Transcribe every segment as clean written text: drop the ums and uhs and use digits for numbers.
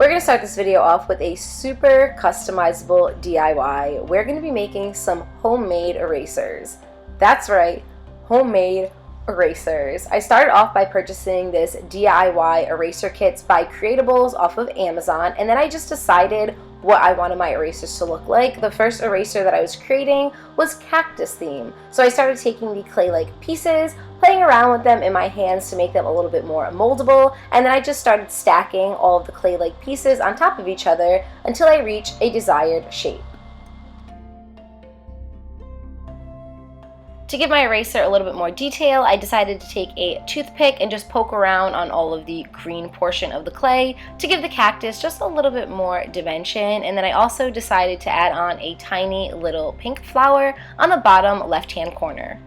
We're going to start this video off with a super customizable DIY. We're going to be making some homemade erasers. That's right, homemade erasers. I started off by purchasing this DIY eraser kits by Creatables off of Amazon, and then I just decided what I wanted my erasers to look like. The first eraser that I was creating was cactus theme. So I started taking the clay-like pieces, playing around with them in my hands to make them a little bit more moldable, and then I just started stacking all of the clay-like pieces on top of each other until I reached a desired shape. To give my eraser a little bit more detail, I decided to take a toothpick and just poke around on all of the green portion of the clay to give the cactus just a little bit more dimension. And then I also decided to add on a tiny little pink flower on the bottom left-hand corner.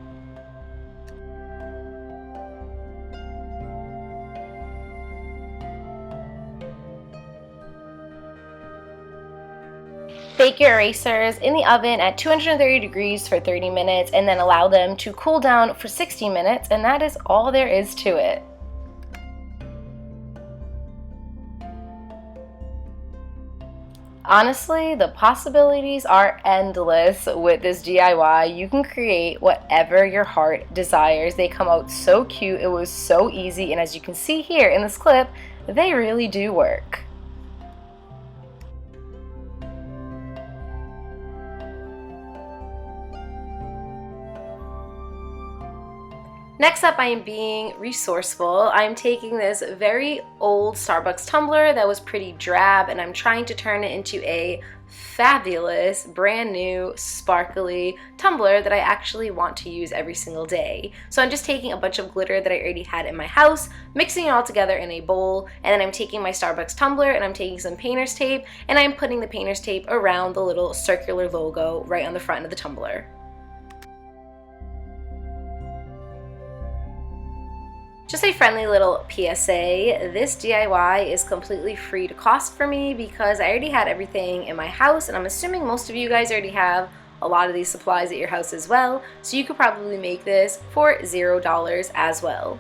Bake your erasers in the oven at 230 degrees for 30 minutes and then allow them to cool down for 60 minutes, and that is all there is to it. Honestly, the possibilities are endless with this DIY. You can create whatever your heart desires. They come out so cute. It was so easy, and as you can see here in this clip, they really do work. Next up, I am being resourceful. I'm taking this very old Starbucks tumbler that was pretty drab, and I'm trying to turn it into a fabulous, brand new, sparkly tumbler that I actually want to use every single day. So I'm just taking a bunch of glitter that I already had in my house, mixing it all together in a bowl, and then I'm taking my Starbucks tumbler and I'm taking some painter's tape, and I'm putting the painter's tape around the little circular logo right on the front of the tumbler. Just a friendly little PSA, this DIY is completely free to cost for me because I already had everything in my house, and I'm assuming most of you guys already have a lot of these supplies at your house as well, so you could probably make this for $0 as well.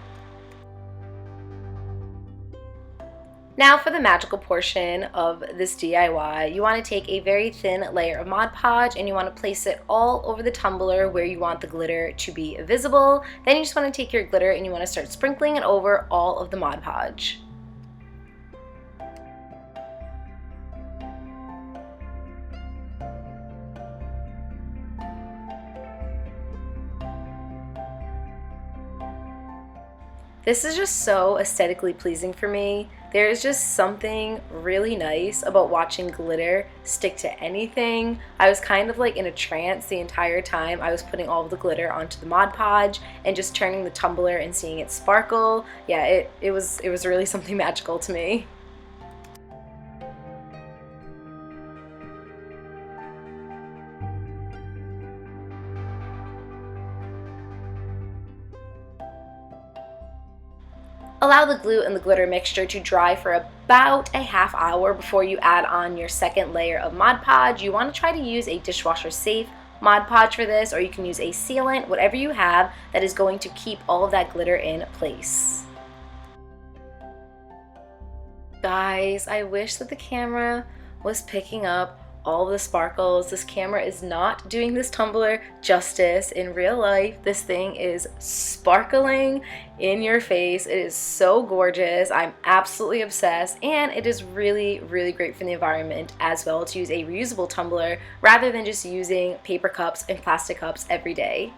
Now for the magical portion of this DIY, you want to take a very thin layer of Mod Podge and you want to place it all over the tumbler where you want the glitter to be visible. Then you just want to take your glitter and you want to start sprinkling it over all of the Mod Podge. This is just so aesthetically pleasing for me. There is just something really nice about watching glitter stick to anything. I was kind of like in a trance the entire time I was putting all of the glitter onto the Mod Podge and just turning the tumbler and seeing it sparkle. Yeah, it was really something magical to me. Allow the glue and the glitter mixture to dry for about a half hour before you add on your second layer of Mod Podge. You want to try to use a dishwasher safe Mod Podge for this, or you can use a sealant, whatever you have that is going to keep all of that glitter in place. Guys, I wish that the camera was picking up all the sparkles. This camera is not doing this tumbler justice. In real life, this thing is sparkling in your face. It is so gorgeous. I'm absolutely obsessed, and it is really, really great for the environment as well to use a reusable tumbler rather than just using paper cups and plastic cups every day.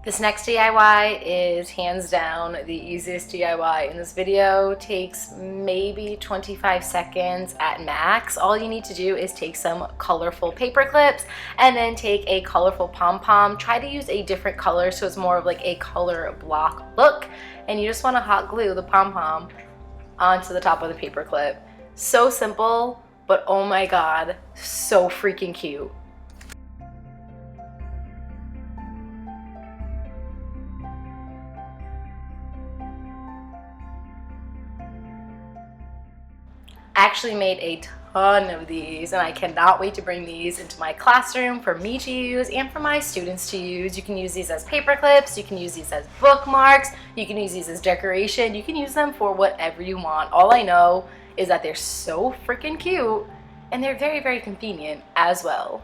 This next DIY is hands down the easiest DIY in this video. Takes maybe 25 seconds at max. All you need to do is take some colorful paper clips and then take a colorful pom-pom. Try to use a different color so it's more of like a color block look, and you just want to hot glue the pom-pom onto the top of the paper clip. So simple, but oh my god, so freaking cute. I actually made a ton of these, and I cannot wait to bring these into my classroom for me to use and for my students to use. You can use these as paper clips, you can use these as bookmarks, you can use these as decoration, you can use them for whatever you want. All I know is that they're so freaking cute, and they're very, very convenient as well.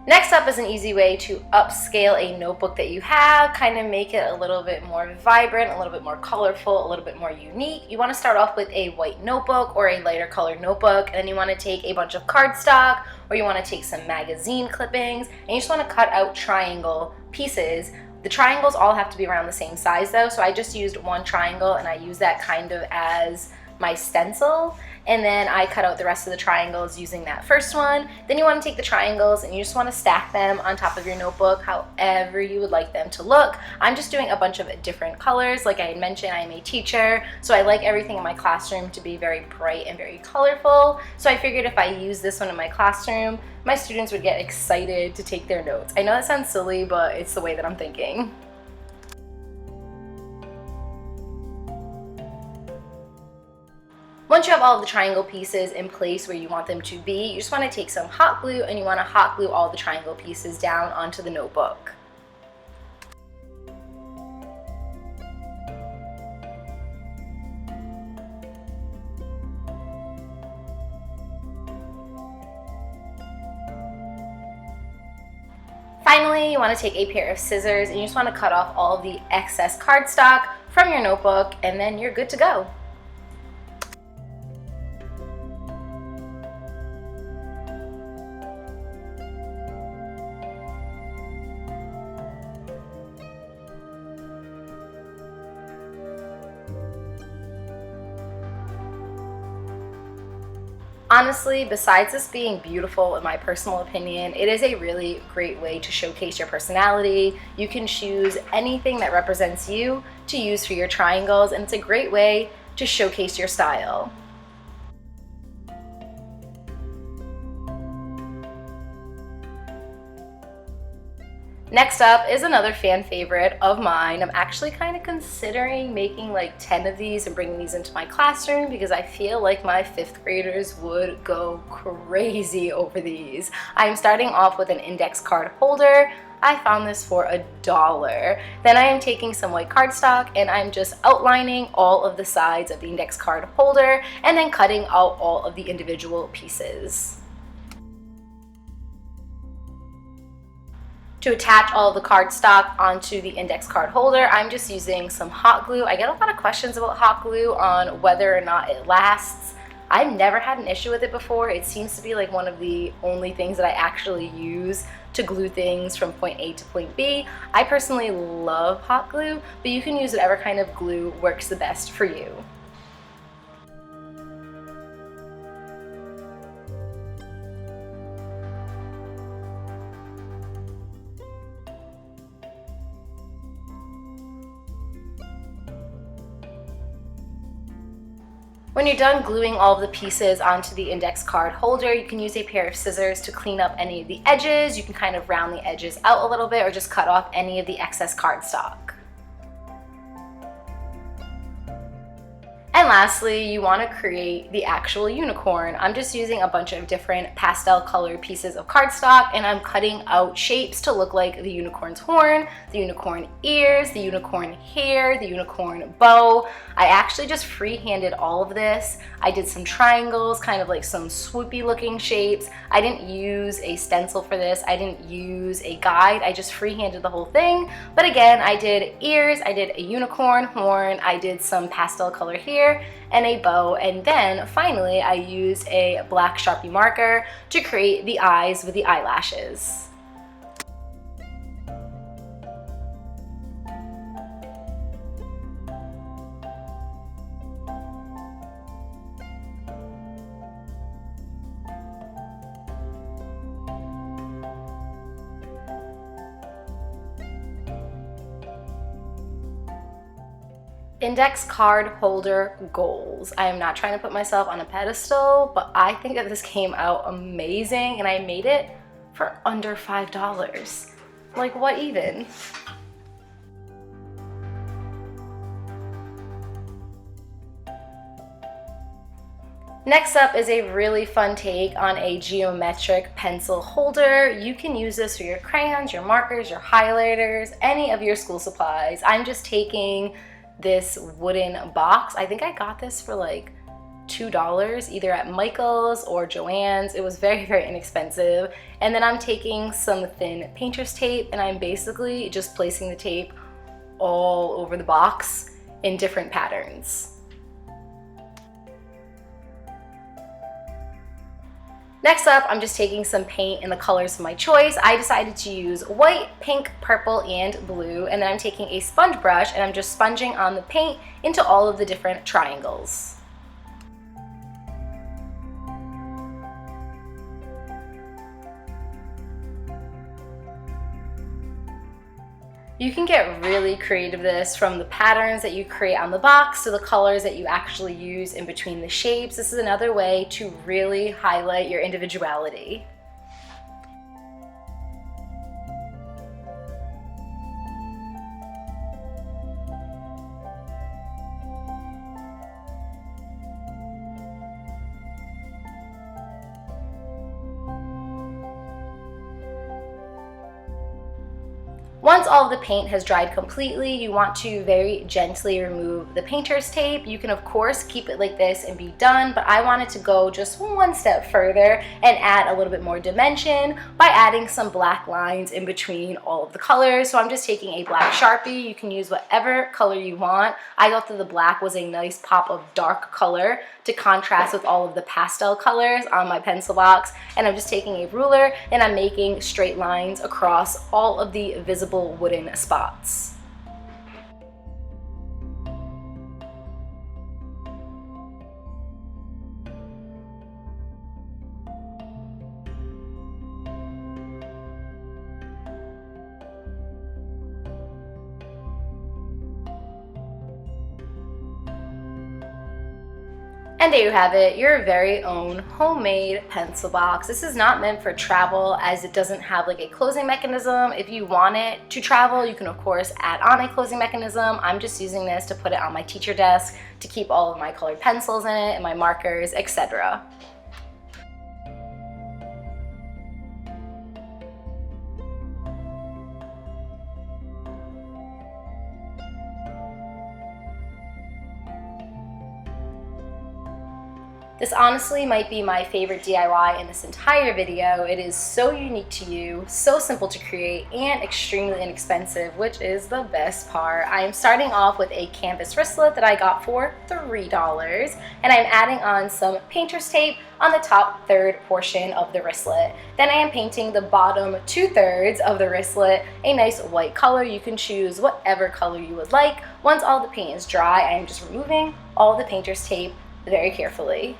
Next up is an easy way to upscale a notebook that you have, kind of make it a little bit more vibrant, a little bit more colorful, a little bit more unique. You want to start off with a white notebook or a lighter colored notebook, and then you want to take a bunch of cardstock, or you want to take some magazine clippings, and you just want to cut out triangle pieces. The triangles all have to be around the same size though, so I just used one triangle and I use that kind of as my stencil, and then I cut out the rest of the triangles using that first one. Then you want to take the triangles and you just want to stack them on top of your notebook however you would like them to look. I'm just doing a bunch of different colors. Like I had mentioned, I am a teacher, so I like everything in my classroom to be very bright and very colorful. So I figured if I use this one in my classroom, my students would get excited to take their notes. I know that sounds silly, but it's the way that I'm thinking. Once you have all of the triangle pieces in place where you want them to be, you just want to take some hot glue and you want to hot glue all the triangle pieces down onto the notebook. Finally, you want to take a pair of scissors and you just want to cut off all of the excess cardstock from your notebook, and then you're good to go. Honestly, besides this being beautiful in my personal opinion, it is a really great way to showcase your personality. You can choose anything that represents you to use for your triangles, and it's a great way to showcase your style. Next up is another fan favorite of mine. I'm actually kind of considering making like 10 of these and bringing these into my classroom because I feel like my 5th graders would go crazy over these. I'm starting off with an index card holder. I found this for $1. Then I am taking some white cardstock and I'm just outlining all of the sides of the index card holder and then cutting out all of the individual pieces. To attach all of the cardstock onto the index card holder, I'm just using some hot glue. I get a lot of questions about hot glue on whether or not it lasts. I've never had an issue with it before. It seems to be like one of the only things that I actually use to glue things from point A to point B. I personally love hot glue, but you can use whatever kind of glue works the best for you. When you're done gluing all of the pieces onto the index card holder, you can use a pair of scissors to clean up any of the edges. You can kind of round the edges out a little bit or just cut off any of the excess cardstock. And lastly, you want to create the actual unicorn. I'm just using a bunch of different pastel colored pieces of cardstock and I'm cutting out shapes to look like the unicorn's horn, the unicorn ears, the unicorn hair, the unicorn bow. I actually just freehanded all of this. I did some triangles, kind of like some swoopy looking shapes. I didn't use a stencil for this. I didn't use a guide. I just freehanded the whole thing. But again, I did ears, I did a unicorn horn, I did some pastel color hair, and a bow, and then finally I used a black Sharpie marker to create the eyes with the eyelashes. Index card holder goals. I am not trying to put myself on a pedestal, but I think that this came out amazing and I made it for under $5. Like, what even? Next up is a really fun take on a geometric pencil holder. You can use this for your crayons, your markers, your highlighters, any of your school supplies. I'm just taking this wooden box. I think I got this for like $2 either at Michael's or Joann's. It was very, very inexpensive. And then I'm taking some thin painter's tape and I'm basically just placing the tape all over the box in different patterns. Next up, I'm just taking some paint in the colors of my choice. I decided to use white, pink, purple, and blue, and then I'm taking a sponge brush and I'm just sponging on the paint into all of the different triangles. You can get really creative with this, from the patterns that you create on the box to the colors that you actually use in between the shapes. This is another way to really highlight your individuality. Once all of the paint has dried completely, you want to very gently remove the painter's tape. You can of course keep it like this and be done, but I wanted to go just one step further and add a little bit more dimension by adding some black lines in between all of the colors. So I'm just taking a black Sharpie. You can use whatever color you want. I thought that the black was a nice pop of dark color to contrast with all of the pastel colors on my pencil box. And I'm just taking a ruler and I'm making straight lines across all of the visible wooden spots. And there you have it, your very own homemade pencil box. This is not meant for travel as it doesn't have like a closing mechanism. If you want it to travel, you can of course add on a closing mechanism. I'm just using this to put it on my teacher desk to keep all of my colored pencils in it and my markers, etc. This honestly might be my favorite DIY in this entire video. It is so unique to you, so simple to create, and extremely inexpensive, which is the best part. I am starting off with a canvas wristlet that I got for $3, and I'm adding on some painter's tape on the top third portion of the wristlet. Then I am painting the bottom 2/3 of the wristlet a nice white color. You can choose whatever color you would like. Once all the paint is dry, I am just removing all the painter's tape very carefully.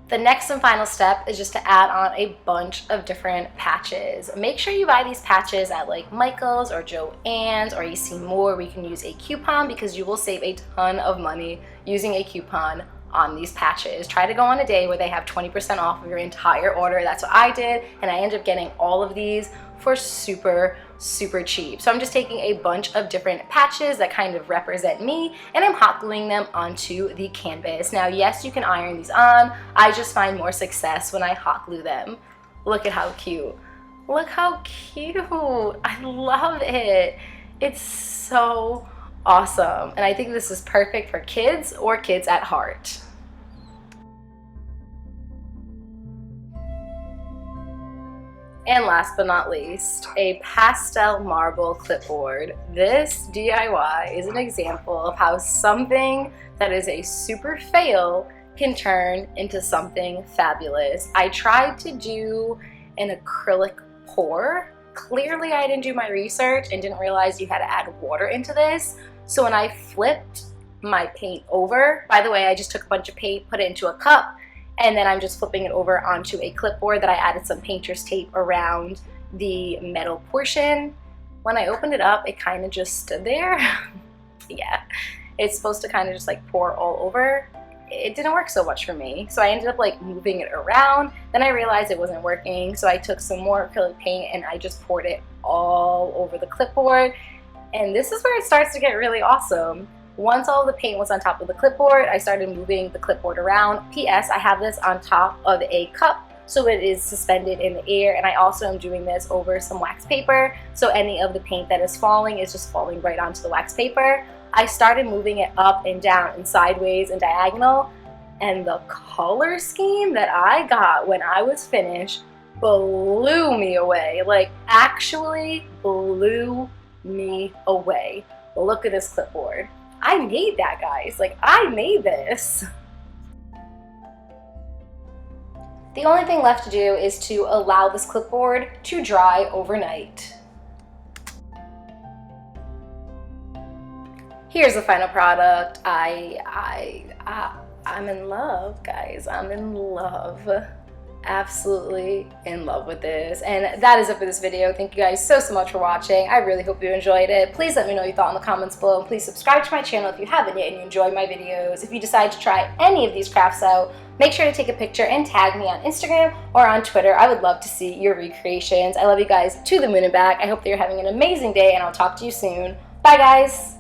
The next and final step is just to add on a bunch of different patches. Make sure you buy these patches at like Michael's or Joann's or AC Moore. We can use a coupon because you will save a ton of money using a coupon on these patches. Try to go on a day where they have 20% off of your entire order. That's what I did, and I ended up getting all of these for super cheap. So I'm just taking a bunch of different patches that kind of represent me, and I'm hot gluing them onto the canvas. Now, yes, you can iron these on. I just find more success when I hot glue them. Look at how cute. Look how cute. I love it. It's so awesome. And I think this is perfect for kids or kids at heart. And last but not least, a pastel marble clipboard. This DIY is an example of how something that is a super fail can turn into something fabulous. I tried to do an acrylic pour. Clearly I didn't do my research and didn't realize you had to add water into this. So when I flipped my paint over, by the way, I just took a bunch of paint, put it into a cup, and then I'm just flipping it over onto a clipboard that I added some painter's tape around the metal portion. When I opened it up, it kind of just stood there. Yeah, it's supposed to kind of just like pour all over. it didn't work so much for me. So I ended up like moving it around. Then I realized it wasn't working. So I took some more acrylic paint and I just poured it all over the clipboard. And this is where it starts to get really awesome. Once all the paint was on top of the clipboard, I started moving the clipboard around. P.S. I have this on top of a cup, so it is suspended in the air, and I also am doing this over some wax paper, so any of the paint that is falling is just falling right onto the wax paper. I started moving it up and down and sideways and diagonal, and the color scheme that I got when I was finished blew me away. Like, actually blew me away. Look at this clipboard. I made that, guys. Like, I made this. The only thing left to do is to allow this clipboard to dry overnight. Here's the final product. I'm in love, guys. I'm in love. Absolutely in love with this. And that is it for this video. Thank you guys so much for watching. I really hope you enjoyed it. Please let me know what you thought in the comments below, and please subscribe to my channel if you haven't yet and you enjoy my videos. If you decide to try any of these crafts out, make sure to take a picture and tag me on Instagram or on Twitter. I would love to see your recreations. I love you guys to the moon and back. I hope that you're having an amazing day, and I'll talk to you soon. Bye, guys.